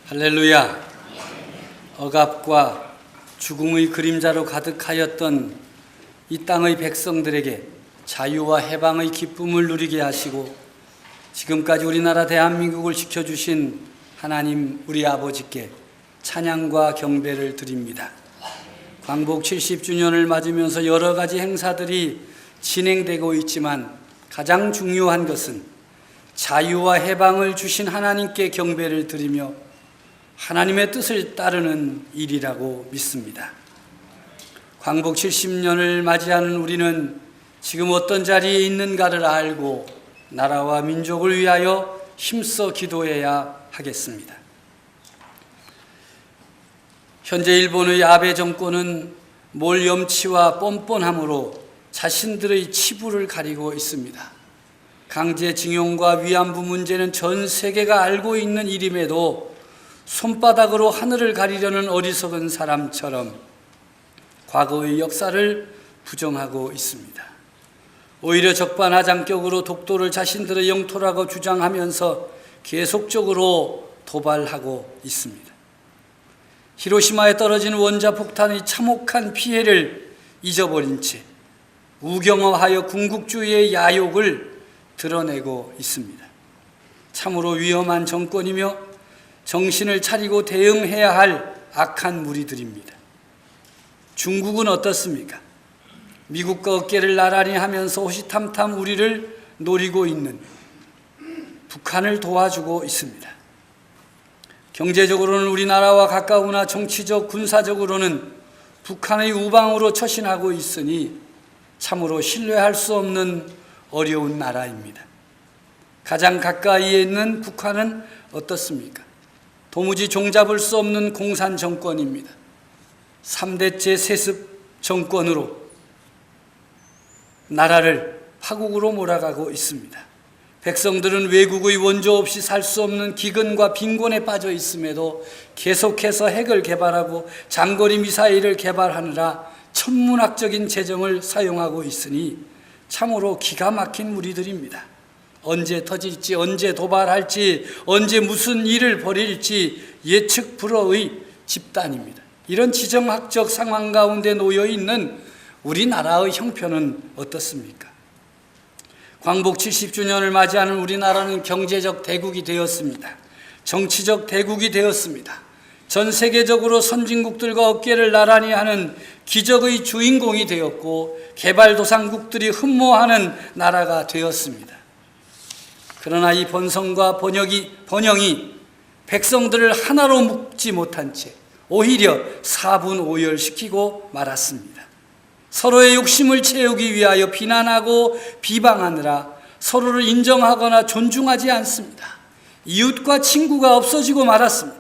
할렐루야. 억압과 죽음의 그림자로 가득하였던 이 땅의 백성들에게 자유와 해방의 기쁨을 누리게 하시고 지금까지 우리나라 대한민국을 지켜주신 하나님 우리 아버지께 찬양과 경배를 드립니다. 광복 70주년을 맞으면서 여러 가지 행사들이 진행되고 있지만 가장 중요한 것은 자유와 해방을 주신 하나님께 경배를 드리며 하나님의 뜻을 따르는 일이라고 믿습니다. 광복 70년을 맞이하는 우리는 지금 어떤 자리에 있는가를 알고 나라와 민족을 위하여 힘써 기도해야 하겠습니다. 현재 일본의 아베 정권은 몰염치와 뻔뻔함으로 자신들의 치부를 가리고 있습니다. 강제징용과 위안부 문제는 전 세계가 알고 있는 일임에도 손바닥으로 하늘을 가리려는 어리석은 사람처럼 과거의 역사를 부정하고 있습니다. 오히려 적반하장격으로 독도를 자신들의 영토라고 주장하면서 계속적으로 도발하고 있습니다. 히로시마에 떨어진 원자폭탄의 참혹한 피해를 잊어버린 채 우경화하여 군국주의의 야욕을 드러내고 있습니다. 참으로 위험한 정권이며 정신을 차리고 대응해야 할 악한 무리들입니다. 중국은 어떻습니까? 미국과 어깨를 나란히 하면서 호시탐탐 우리를 노리고 있는 북한을 도와주고 있습니다. 경제적으로는 우리나라와 가까우나 정치적, 군사적으로는 북한의 우방으로 처신하고 있으니 참으로 신뢰할 수 없는 어려운 나라입니다. 가장 가까이에 있는 북한은 어떻습니까? 도무지 종잡을 수 없는 공산 정권입니다. 3대째 세습 정권으로 나라를 파국으로 몰아가고 있습니다. 백성들은 외국의 원조 없이 살 수 없는 기근과 빈곤에 빠져 있음에도 계속해서 핵을 개발하고 장거리 미사일을 개발하느라 천문학적인 재정을 사용하고 있으니 참으로 기가 막힌 무리들입니다. 언제 터질지, 언제 도발할지, 언제 무슨 일을 벌일지 예측 불허의 집단입니다. 이런 지정학적 상황 가운데 놓여 있는 우리나라의 형편은 어떻습니까? 광복 70주년을 맞이하는 우리나라는 경제적 대국이 되었습니다. 정치적 대국이 되었습니다. 전 세계적으로 선진국들과 어깨를 나란히 하는 기적의 주인공이 되었고 개발도상국들이 흠모하는 나라가 되었습니다. 그러나 이 번성과 번영이 백성들을 하나로 묶지 못한 채 오히려 사분오열시키고 말았습니다. 서로의 욕심을 채우기 위하여 비난하고 비방하느라 서로를 인정하거나 존중하지 않습니다. 이웃과 친구가 없어지고 말았습니다.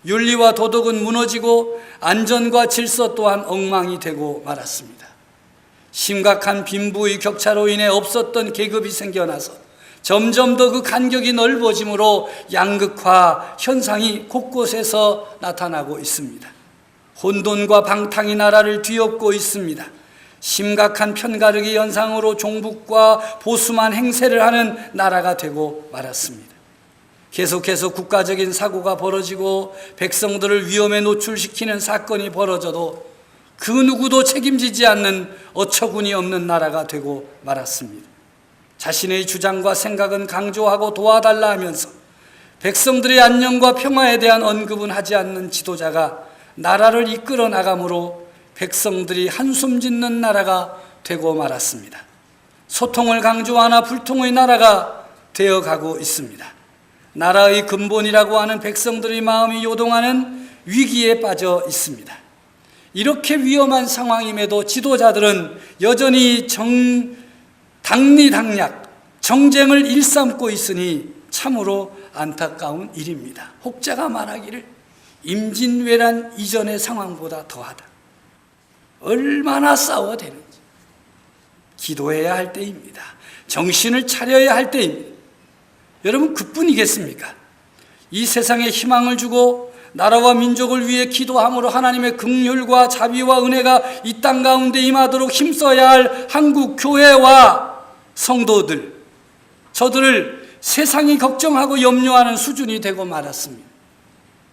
윤리와 도덕은 무너지고 안전과 질서 또한 엉망이 되고 말았습니다. 심각한 빈부의 격차로 인해 없었던 계급이 생겨나서 점점 더 그 간격이 넓어지므로 양극화 현상이 곳곳에서 나타나고 있습니다. 혼돈과 방탕이 나라를 뒤엎고 있습니다. 심각한 편가르기 현상으로 종북과 보수만 행세를 하는 나라가 되고 말았습니다. 계속해서 국가적인 사고가 벌어지고 백성들을 위험에 노출시키는 사건이 벌어져도 그 누구도 책임지지 않는 어처구니 없는 나라가 되고 말았습니다. 자신의 주장과 생각은 강조하고 도와달라 하면서 백성들의 안녕과 평화에 대한 언급은 하지 않는 지도자가 나라를 이끌어 나가므로 백성들이 한숨 짓는 나라가 되고 말았습니다. 소통을 강조하나 불통의 나라가 되어가고 있습니다. 나라의 근본이라고 하는 백성들의 마음이 요동하는 위기에 빠져 있습니다. 이렇게 위험한 상황임에도 지도자들은 여전히 당리당략, 정쟁을 일삼고 있으니 참으로 안타까운 일입니다. 혹자가 말하기를 임진왜란 이전의 상황보다 더하다. 얼마나 싸워야 되는지 기도해야 할 때입니다. 정신을 차려야 할 때입니다. 여러분 그뿐이겠습니까? 이 세상에 희망을 주고 나라와 민족을 위해 기도함으로 하나님의 긍휼과 자비와 은혜가 이 땅 가운데 임하도록 힘써야 할 한국 교회와 성도들, 저들을 세상이 걱정하고 염려하는 수준이 되고 말았습니다.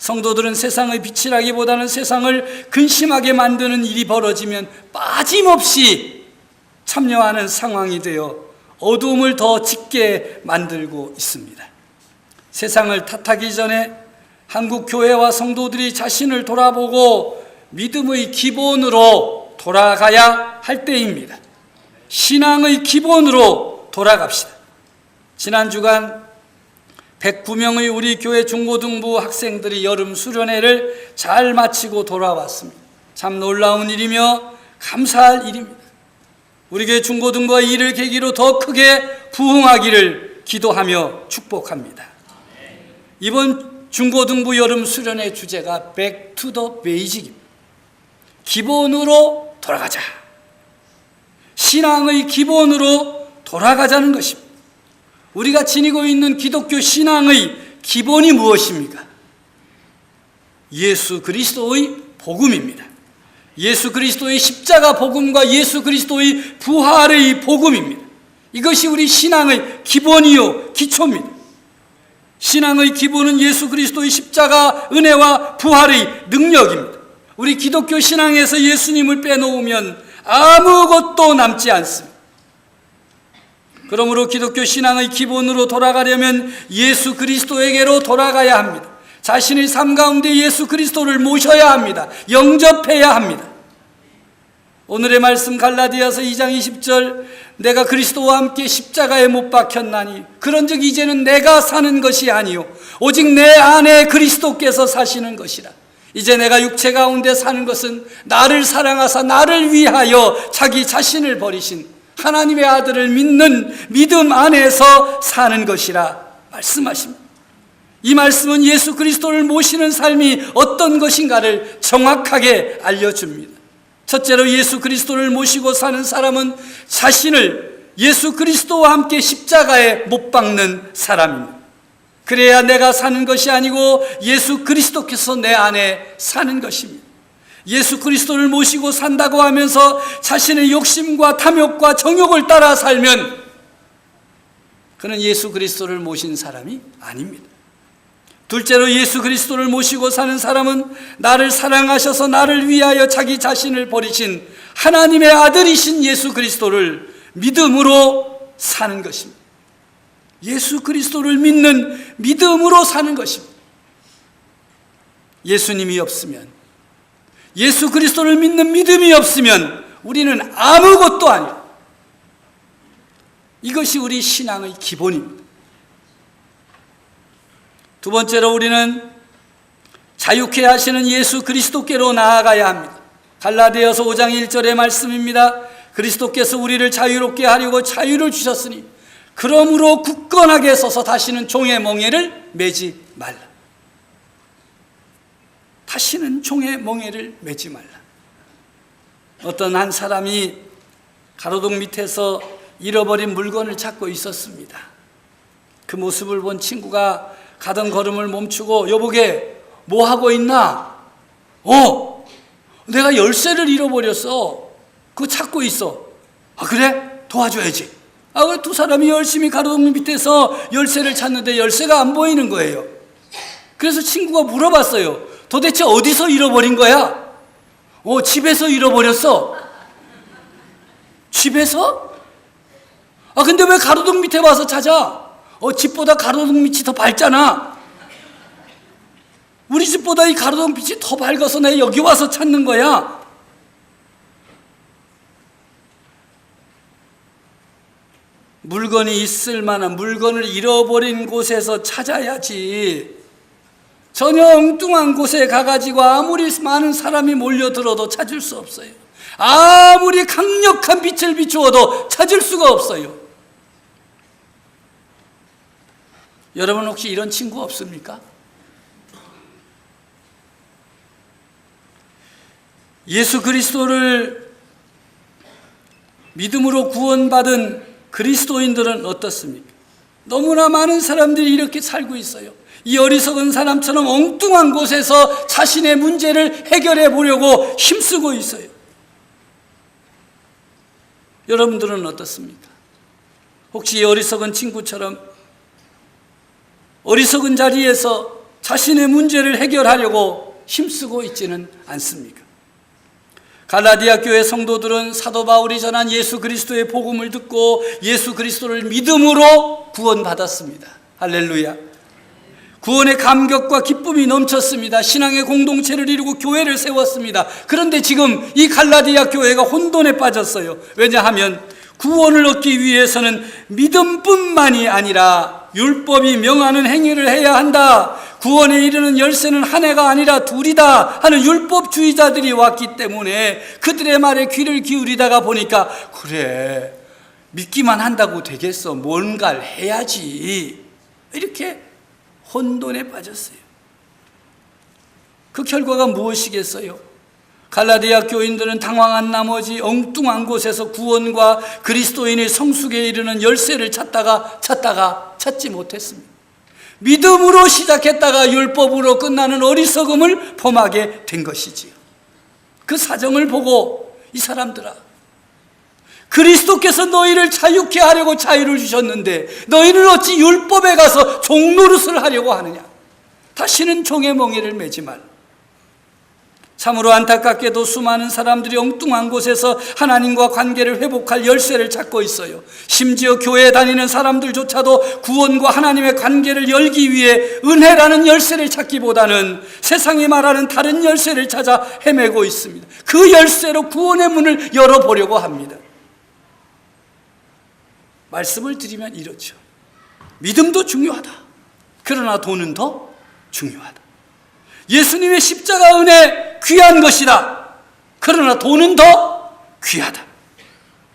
성도들은 세상의 빛이라기보다는 세상을 근심하게 만드는 일이 벌어지면 빠짐없이 참여하는 상황이 되어 어두움을 더 짙게 만들고 있습니다. 세상을 탓하기 전에 한국 교회와 성도들이 자신을 돌아보고 믿음의 기본으로 돌아가야 할 때입니다. 신앙의 기본으로 돌아갑시다. 지난 주간 109명의 우리 교회 중고등부 학생들이 여름 수련회를 잘 마치고 돌아왔습니다. 참 놀라운 일이며 감사할 일입니다. 우리 교회 중고등부가 이를 계기로 더 크게 부흥하기를 기도하며 축복합니다. 이번 중고등부 여름 수련회 주제가 Back to the Basic입니다. 기본으로 돌아가자. 신앙의 기본으로 돌아가자는 것입니다. 우리가 지니고 있는 기독교 신앙의 기본이 무엇입니까? 예수 그리스도의 복음입니다. 예수 그리스도의 십자가 복음과 예수 그리스도의 부활의 복음입니다. 이것이 우리 신앙의 기본이요 기초입니다. 신앙의 기본은 예수 그리스도의 십자가 은혜와 부활의 능력입니다. 우리 기독교 신앙에서 예수님을 빼놓으면 아무것도 남지 않습니다. 그러므로 기독교 신앙의 기본으로 돌아가려면 예수 그리스도에게로 돌아가야 합니다. 자신의 삶 가운데 예수 그리스도를 모셔야 합니다. 영접해야 합니다. 오늘의 말씀 갈라디아서 2장 20절, 내가 그리스도와 함께 십자가에 못 박혔나니 그런즉 이제는 내가 사는 것이 아니요 오직 내 안에 그리스도께서 사시는 것이라. 이제 내가 육체 가운데 사는 것은 나를 사랑하사 나를 위하여 자기 자신을 버리신 하나님의 아들을 믿는 믿음 안에서 사는 것이라 말씀하십니다. 이 말씀은 예수 그리스도를 모시는 삶이 어떤 것인가를 정확하게 알려줍니다. 첫째로 예수 그리스도를 모시고 사는 사람은 자신을 예수 그리스도와 함께 십자가에 못 박는 사람입니다. 그래야 내가 사는 것이 아니고 예수 그리스도께서 내 안에 사는 것입니다. 예수 그리스도를 모시고 산다고 하면서 자신의 욕심과 탐욕과 정욕을 따라 살면 그는 예수 그리스도를 모신 사람이 아닙니다. 둘째로 예수 그리스도를 모시고 사는 사람은 나를 사랑하셔서 나를 위하여 자기 자신을 버리신 하나님의 아들이신 예수 그리스도를 믿음으로 사는 것입니다. 예수 그리스도를 믿는 믿음으로 사는 것입니다. 예수님이 없으면, 예수 그리스도를 믿는 믿음이 없으면 우리는 아무것도 아니에요. 이것이 우리 신앙의 기본입니다. 두 번째로 우리는 자유케 하시는 예수 그리스도께로 나아가야 합니다. 갈라디아서 5장 1절의 말씀입니다. 그리스도께서 우리를 자유롭게 하려고 자유를 주셨으니 그러므로 굳건하게 서서 다시는 종의 멍에를 매지 말라. 다시는 종의 멍에를 매지 말라. 어떤 한 사람이 가로등 밑에서 잃어버린 물건을 찾고 있었습니다. 그 모습을 본 친구가 가던 걸음을 멈추고, 여보게 뭐 하고 있나? 내가 열쇠를 잃어버렸어. 그거 찾고 있어. 아 그래? 도와줘야지. 그 두 사람이 열심히 가로등 밑에서 열쇠를 찾는데 열쇠가 안 보이는 거예요. 그래서 친구가 물어봤어요. 도대체 어디서 잃어버린 거야? 집에서 잃어버렸어. 집에서? 근데 왜 가로등 밑에 와서 찾아? 집보다 가로등 밑이 더 밝잖아. 우리 집보다 이 가로등 빛이 더 밝아서 내가 여기 와서 찾는 거야. 물건이 있을 만한, 물건을 잃어버린 곳에서 찾아야지. 전혀 엉뚱한 곳에 가가지고 아무리 많은 사람이 몰려들어도 찾을 수 없어요. 아무리 강력한 빛을 비추어도 찾을 수가 없어요. 여러분 혹시 이런 친구 없습니까? 예수 그리스도를 믿음으로 구원받은 그리스도인들은 어떻습니까? 너무나 많은 사람들이 이렇게 살고 있어요. 이 어리석은 사람처럼 엉뚱한 곳에서 자신의 문제를 해결해 보려고 힘쓰고 있어요. 여러분들은 어떻습니까? 혹시 이 어리석은 친구처럼 어리석은 자리에서 자신의 문제를 해결하려고 힘쓰고 있지는 않습니까? 갈라디아 교회 성도들은 사도 바울이 전한 예수 그리스도의 복음을 듣고 예수 그리스도를 믿음으로 구원받았습니다. 할렐루야. 구원의 감격과 기쁨이 넘쳤습니다. 신앙의 공동체를 이루고 교회를 세웠습니다. 그런데 지금 이 갈라디아 교회가 혼돈에 빠졌어요. 왜냐하면 구원을 얻기 위해서는 믿음뿐만이 아니라 율법이 명하는 행위를 해야 한다. 구원에 이르는 열쇠는 한 해가 아니라 둘이다 하는 율법주의자들이 왔기 때문에 그들의 말에 귀를 기울이다가 보니까 그래, 믿기만 한다고 되겠어, 뭔가를 해야지, 이렇게 혼돈에 빠졌어요. 그 결과가 무엇이겠어요? 갈라디아 교인들은 당황한 나머지 엉뚱한 곳에서 구원과 그리스도인의 성숙에 이르는 열쇠를 찾다가 찾지 못했습니다. 믿음으로 시작했다가 율법으로 끝나는 어리석음을 범하게 된 것이지요. 그 사정을 보고 이 사람들아, 그리스도께서 너희를 자유케 하려고 자유를 주셨는데 너희는 어찌 율법에 가서 종노릇을 하려고 하느냐. 다시는 종의 멍에를 매지 말라. 참으로 안타깝게도 수많은 사람들이 엉뚱한 곳에서 하나님과 관계를 회복할 열쇠를 찾고 있어요. 심지어 교회에 다니는 사람들조차도 구원과 하나님의 관계를 열기 위해 은혜라는 열쇠를 찾기보다는 세상이 말하는 다른 열쇠를 찾아 헤매고 있습니다. 그 열쇠로 구원의 문을 열어보려고 합니다. 말씀을 드리면 이렇죠. 믿음도 중요하다. 그러나 돈은 더 중요하다. 예수님의 십자가 은혜 귀한 것이다. 그러나 돈은 더 귀하다.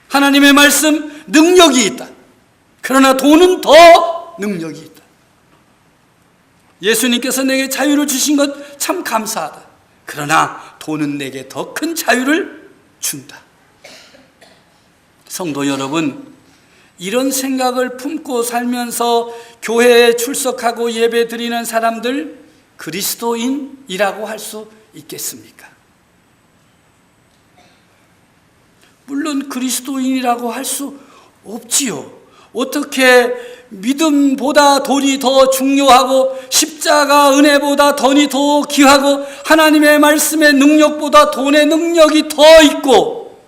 하나님의 말씀 능력이 있다. 그러나 돈은 더 능력이 있다. 예수님께서 내게 자유를 주신 것 참 감사하다. 그러나 돈은 내게 더 큰 자유를 준다. 성도 여러분, 이런 생각을 품고 살면서 교회에 출석하고 예배 드리는 사람들 그리스도인이라고 할 수 있겠습니까? 물론 그리스도인이라고 할 수 없지요. 어떻게 믿음보다 돈이 더 중요하고 십자가 은혜보다 돈이 더 귀하고 하나님의 말씀의 능력보다 돈의 능력이 더 있고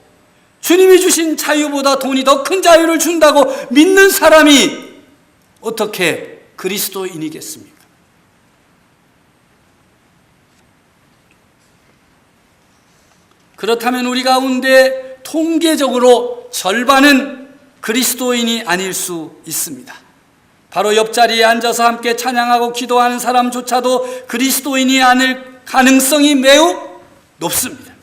주님이 주신 자유보다 돈이 더 큰 자유를 준다고 믿는 사람이 어떻게 그리스도인이겠습니까? 그렇다면 우리 가운데 통계적으로 절반은 그리스도인이 아닐 수 있습니다. 바로 옆자리에 앉아서 함께 찬양하고 기도하는 사람조차도 그리스도인이 아닐 가능성이 매우 높습니다.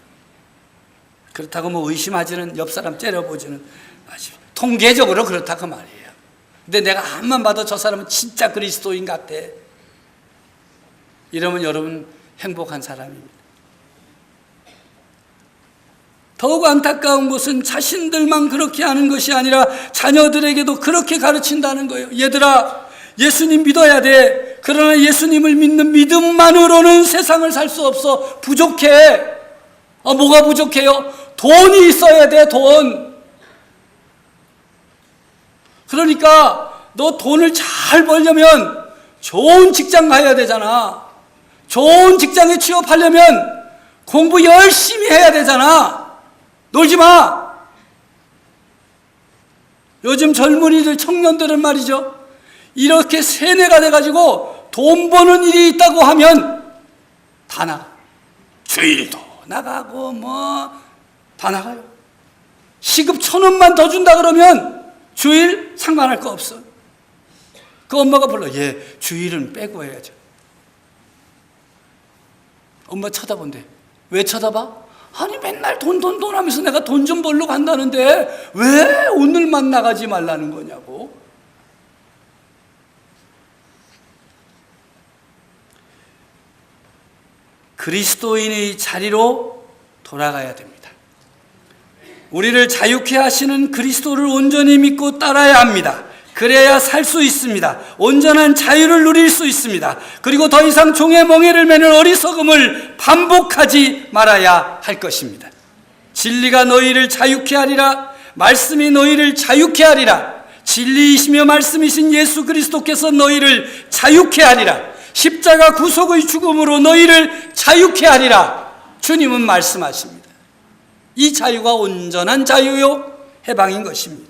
그렇다고 뭐 의심하지는, 옆 사람 째려보지는 마십시오. 통계적으로 그렇다고 말이에요. 근데 내가 앞만 봐도 저 사람은 진짜 그리스도인 같아, 이러면 여러분 행복한 사람입니다. 더욱 안타까운 것은 자신들만 그렇게 하는 것이 아니라 자녀들에게도 그렇게 가르친다는 거예요. 얘들아, 예수님 믿어야 돼. 그러나 예수님을 믿는 믿음만으로는 세상을 살 수 없어. 부족해. 뭐가 부족해요? 돈이 있어야 돼, 돈. 그러니까 너 돈을 잘 벌려면 좋은 직장 가야 되잖아. 좋은 직장에 취업하려면 공부 열심히 해야 되잖아. 놀지 마. 요즘 젊은이들, 청년들은 말이죠, 이렇게 세뇌가 돼가지고 돈 버는 일이 있다고 하면 다 나가. 주일도 나가고 뭐 다 나가요. 시급 1,000원만 더 준다 그러면 주일 상관할 거 없어. 그 엄마가 불러. 예, 주일은 빼고 해야죠. 엄마 쳐다본대. 왜 쳐다봐? 아니 맨날 돈 하면서 내가 돈 좀 벌러 간다는데 왜 오늘만 나가지 말라는 거냐고. 그리스도인의 자리로 돌아가야 됩니다. 우리를 자유케 하시는 그리스도를 온전히 믿고 따라야 합니다. 그래야 살 수 있습니다. 온전한 자유를 누릴 수 있습니다. 그리고 더 이상 종의 멍에를 매는 어리석음을 반복하지 말아야 할 것입니다. 진리가 너희를 자유케 하리라. 말씀이 너희를 자유케 하리라. 진리이시며 말씀이신 예수 그리스도께서 너희를 자유케 하리라. 십자가 구속의 죽음으로 너희를 자유케 하리라. 주님은 말씀하십니다. 이 자유가 온전한 자유요 해방인 것입니다.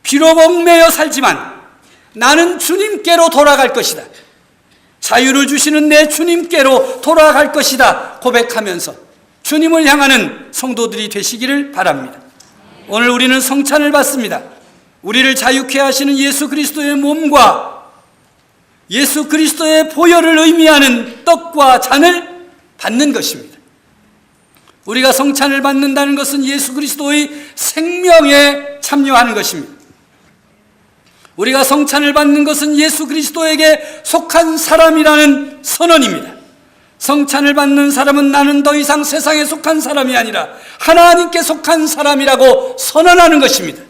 비록 얽매여 살지만 나는 주님께로 돌아갈 것이다. 자유를 주시는 내 주님께로 돌아갈 것이다 고백하면서 주님을 향하는 성도들이 되시기를 바랍니다. 오늘 우리는 성찬을 받습니다. 우리를 자유케 하시는 예수 그리스도의 몸과 예수 그리스도의 보혈을 의미하는 떡과 잔을 받는 것입니다. 우리가 성찬을 받는다는 것은 예수 그리스도의 생명에 참여하는 것입니다. 우리가 성찬을 받는 것은 예수 그리스도에게 속한 사람이라는 선언입니다. 성찬을 받는 사람은 나는 더 이상 세상에 속한 사람이 아니라 하나님께 속한 사람이라고 선언하는 것입니다.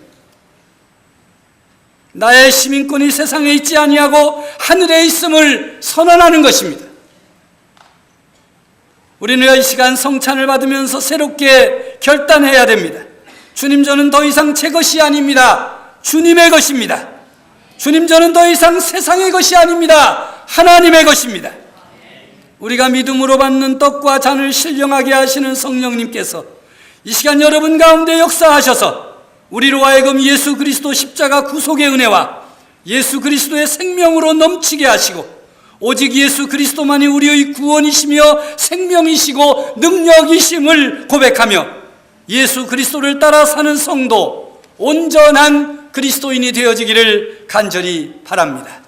나의 시민권이 세상에 있지 아니하고 하늘에 있음을 선언하는 것입니다. 우리는 이 시간 성찬을 받으면서 새롭게 결단해야 됩니다. 주님, 저는 더 이상 제 것이 아닙니다. 주님의 것입니다. 주님, 저는 더 이상 세상의 것이 아닙니다. 하나님의 것입니다. 우리가 믿음으로 받는 떡과 잔을 신령하게 하시는 성령님께서 이 시간 여러분 가운데 역사하셔서 우리로 하여금 예수 그리스도 십자가 구속의 은혜와 예수 그리스도의 생명으로 넘치게 하시고 오직 예수 그리스도만이 우리의 구원이시며 생명이시고 능력이심을 고백하며 예수 그리스도를 따라 사는 성도, 온전한 그리스도인이 되어지기를 간절히 바랍니다.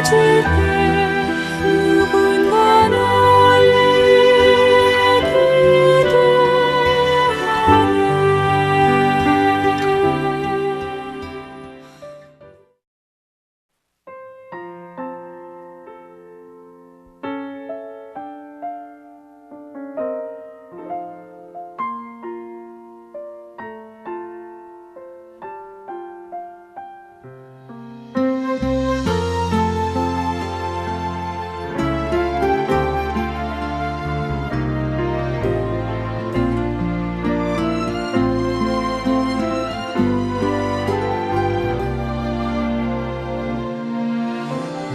가질 때 누군가 너를 기도하네.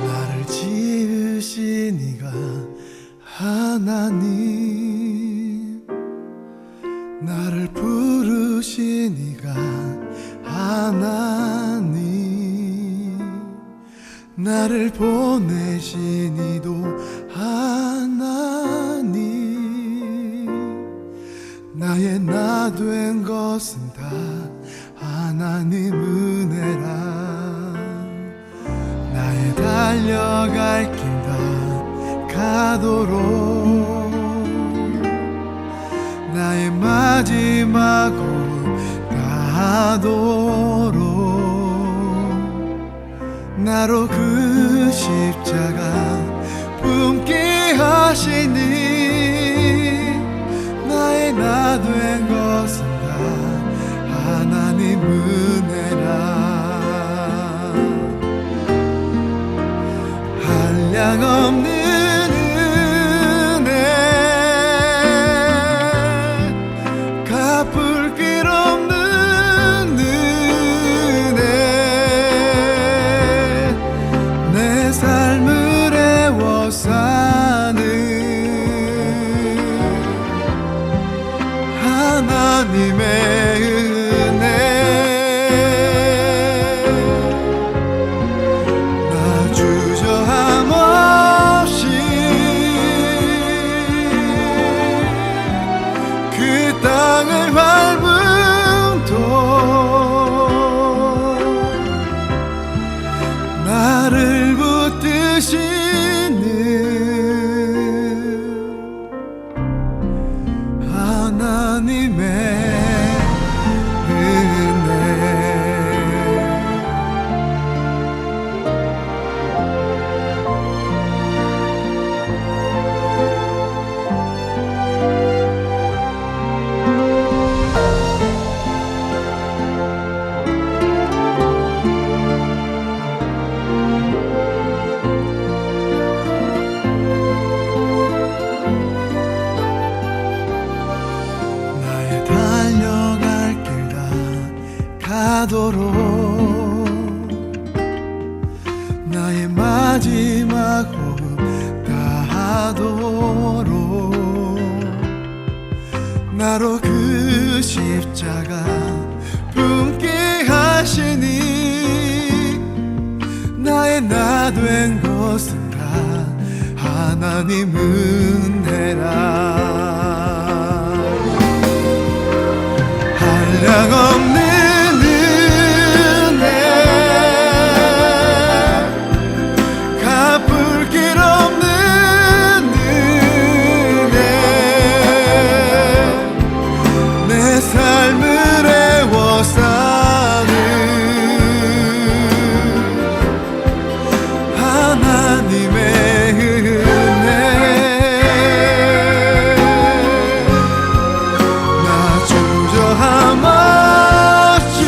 나를 지으신 이가 하나님, 나를 부르신 이가 하나님, 나를 보내신 이도 하나님, 나의 나 된 것은 다 하나님 은혜라. 나의 달려갈 길 다 가도록, 나의 마지막 호흡 다하도록, 나로 그 십자가 품게 하시니, 나의 나 된 것은 다 하나님 은혜라. 한량없는 은혜, 갚을 길 없는 은혜, 내 삶을 애워 사는 하나님의 은혜. 나 주저함 없이 그 땅을 밟음도 나를 붙드시는 하나님의 은혜. 나의 달려갈 길 다 가도록, 나의 마지막 호흡 다하도록, 나로 그 십자가 품게 하시니, 나의 나 된 것은 다 하나님 은혜라. 한량없는 은혜, 갚을 길 없는 은혜, 내 삶을 애워 사는 하나님의 은혜. 나 주저함 없이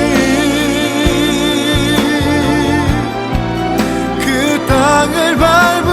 그 땅을 밟은